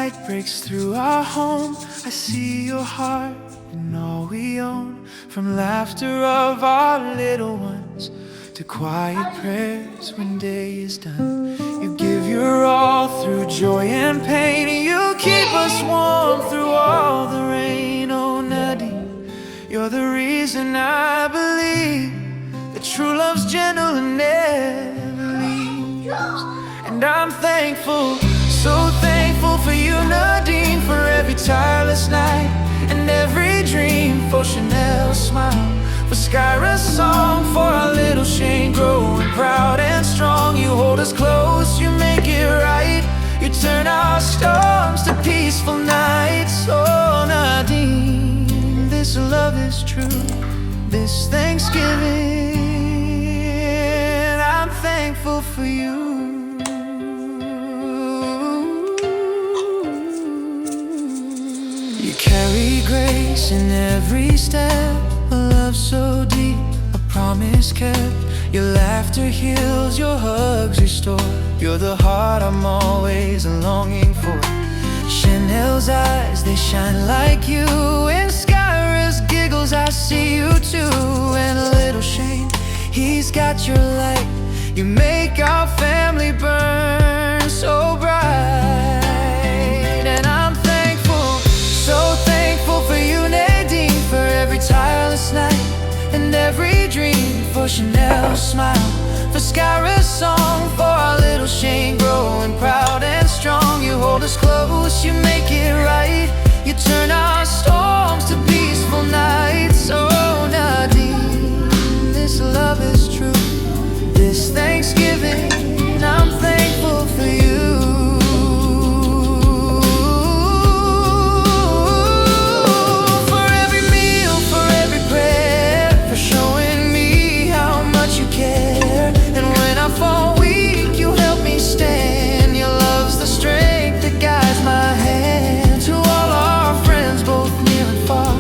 light breaks through our home, I see your heart in all we own. From laughter of our little ones to quiet prayers when day is done. You give your all through joy and pain. You keep us warm through all the rain. Oh Nadine, you're the reason I believe that true love's gentle and never leaves. And I'm thankful, so thankful for you, Nadine, for every tireless night and every dream, for Chanel's smile, for Skyra's song, for our little Shane growing proud and strong. You hold us close, you make it right, you turn our storms to peaceful nights. Oh Nadine, this love is true, this Thanksgiving I'm thankful for you. You carry grace in every step, a love so deep, a promise kept. Your laughter heals, your hugs restore. You're the heart I'm always longing for. Chanel's eyes, they shine like you. In Skyra's giggles, I see you too. And little Shane, he's got your light. You make our family burn so bright. And I'm thankful, so thankful for you, Nadine, for every tireless night and every dream, for Chanel's smile, for Skyra's song, for our little Shane growing proud and strong. You hold us close, you make it right, you turn our storms to peaceful nights. Oh Nadine, this love is true, this Thanksgiving I'm thankful for you. For every meal, for every prayer, for showing me how much you care. And when I fall weak, you help me stand. Your love's the strength that guides my hand. To all our friends, both near and far,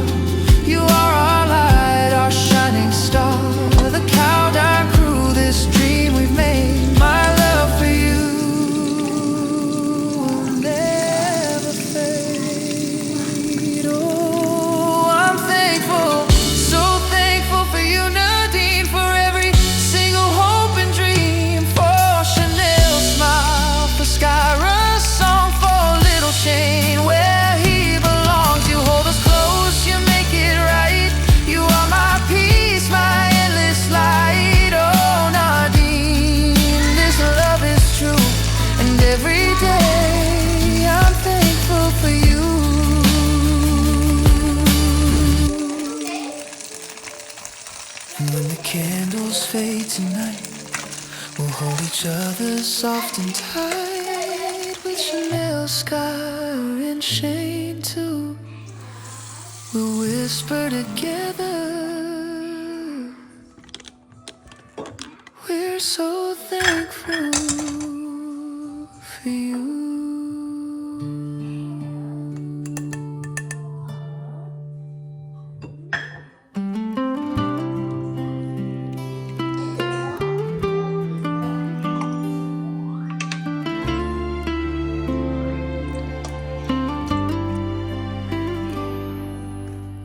you are our light, our shining star. The Cowdine Crew, this dream we've made, my love for you will never fade. Oh, I'm thankful, so thankful for you, Nadine, for every single hope and dream, for Chanel's smile, for Skyra's song, for little Shane where he belongs. You hold us close, you make it right, you are my peace, my endless light. Oh Nadine, this love is true, and every day I'm thankful for you. And when the candles fade tonight, we'll hold each other soft and tight. With Chanel, Skyra, and Shane too, we'll whisper together, we're so thankful for you.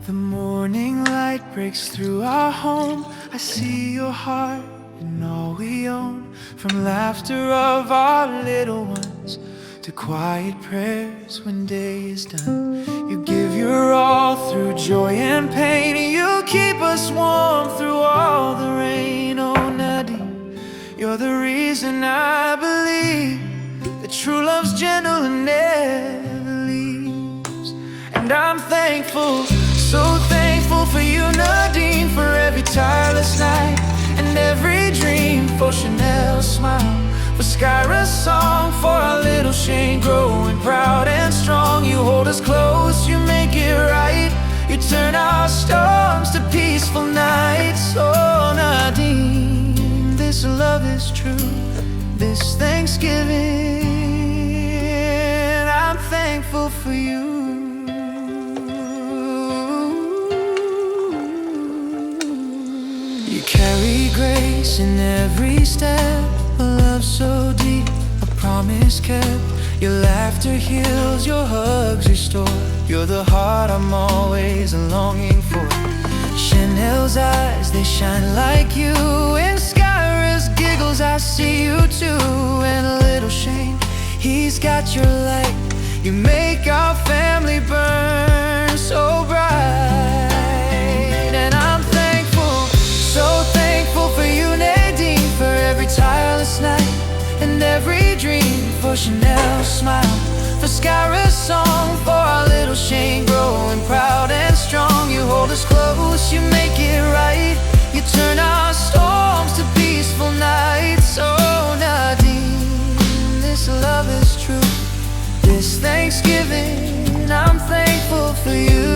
The morning light breaks through our home, I see your heart in all we own. From laughter of our little ones to quiet prayers when day is done. You give your all through joy and pain. You keep us warm through all the rain. Oh Nadine, you're the reason I believe that true love's gentle and never leaves. And I'm thankful, so thankful for you, Nadine, for every tireless night and every dream, for Chanel's smile, for Skyra's song, for our little Shane growing proud and strong. You hold us close, you make it right, you turn our storms to peaceful nights. Oh Nadine, this love is true, this Thanksgiving I'm thankful for you. You carry grace in every step, a love so deep, a promise kept. Your laughter heals, your restore. You're the heart I'm always longing for. Chanel's eyes, they shine like you. In Skyra's giggles, I see you too. And a little Shane, he's got your light. You make our family burn so bright. And I'm thankful, so thankful for you, Nadine, for every tireless night and every dream, for Chanel's smile, for Skyra's song, for our little Shane growing proud and strong. You hold us close, you make it right. You turn our storms to peaceful nights. Oh, Nadine, this love is true. This Thanksgiving, I'm thankful for you.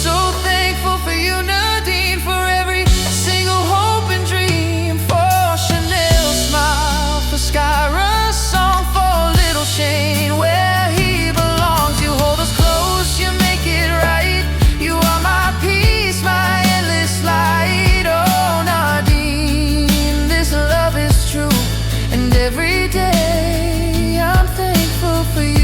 So thankful for you, Nadine, for every single hope and dream, for Chanel's smile, for Skyra's song, for little Shane where he belongs. You hold us close, you make it right. You are my peace, my endless light. Oh, Nadine, this love is true, and every day I'm thankful for you.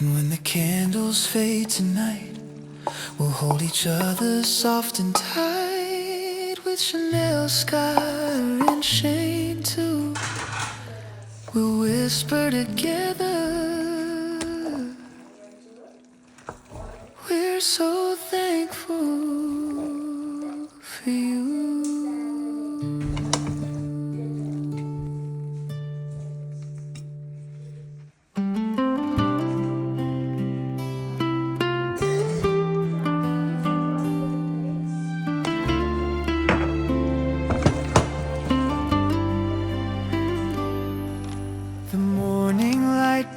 And when the candles fade tonight, we'll hold each other soft and tight. With Chanel, Skyra, and Shane too, we'll whisper together. We're so thankful for you.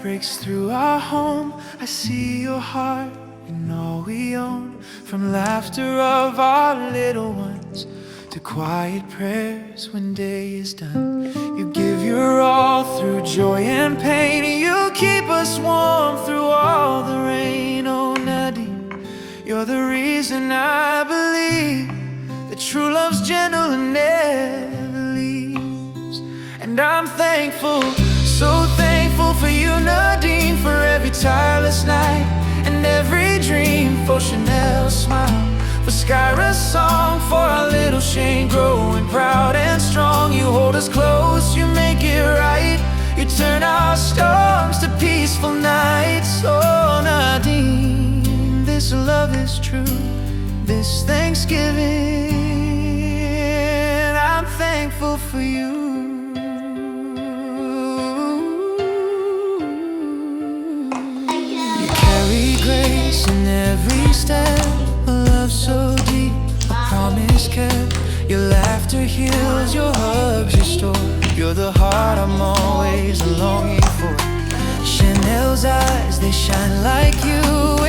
Breaks through our home. I see your heart in all we own. From laughter of our little ones to quiet prayers when day is done. You give your all through joy and pain. You keep us warm through all the rain. Oh, Nadine, you're the reason I believe that true love's gentle and never leaves. And I'm thankful, so thankful for you, Nadine, for every tireless night and every dream, for Chanel's smile, for Skyra's song, for our little Shane growing proud and strong. You hold us close, you make it right. You turn our storms to peaceful nights. Oh, Nadine, this love is true. This Thanksgiving, I'm thankful for you. Grace in every step, a love so deep, a promise kept. Your laughter heals, your hugs restore. You're the heart I'm always longing for. Chanel's eyes, they shine like you.